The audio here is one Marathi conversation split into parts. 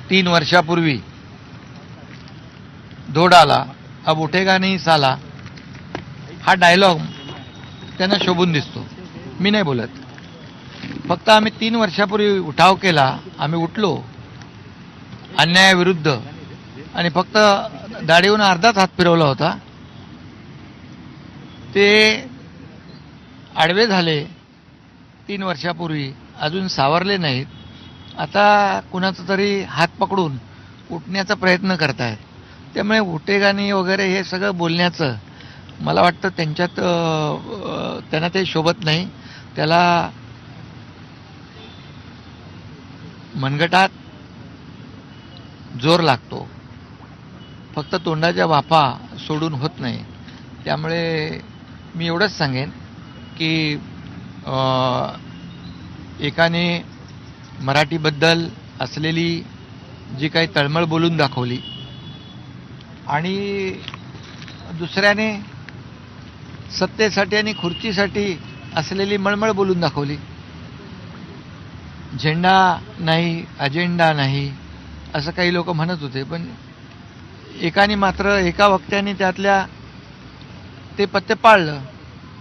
3 वर्षापूर्वी धोडाला अब उठेगा नहीं साला हा डायलॉग त्यांना शोभून दिसतो. मी नाही बोलत. फक्त आम्ही 3 वर्षापूर्वी उठाव केला, आम्ही उठलो अन्यायाविरुद्ध आणि फक्त दाढीहून अर्धाच हात फिरवला होता. ते आडवे झाले 3 वर्षापूर्वी, अजून सावरले नाहीत. आता कुणाचा तरी हात पकडून उठण्याचा प्रयत्न करतायत. त्यामुळे उठेगाणी वगैरे हे सगळं बोलण्याचं मला वाटतं त्यांच्यात त्यांना ते शोभत नाही. त्याला मनगटात जोर लागतो, फक्त तोंडाच्या वाफा सोडून होत नाही. त्यामुळे मी एवढंच सांगेन की एकाने मराठीबद्दल असलेली जी काही तळमळ बोलून दाखवली आणि दुसऱ्याने सत्तेसाठी आणि खुर्चीसाठी असलेली मळमळ बोलून दाखवली. झेंडा नाही, अजेंडा नाही असं काही लोक म्हणत होते, पण एकाने मात्र एका वक्त्याने त्यातल्या ते पत्ते पाळलं,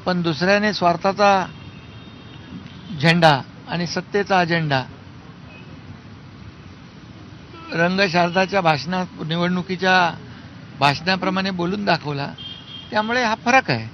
पण दुसऱ्याने स्वार्थाचा झेंडा आणि सत्तेचा अजेंडा रंगशारदाच्या भाषणात निवडणुकीच्या भाषणाप्रमाणे बोलून दाखवला. त्यामुळे हा फरक आहे.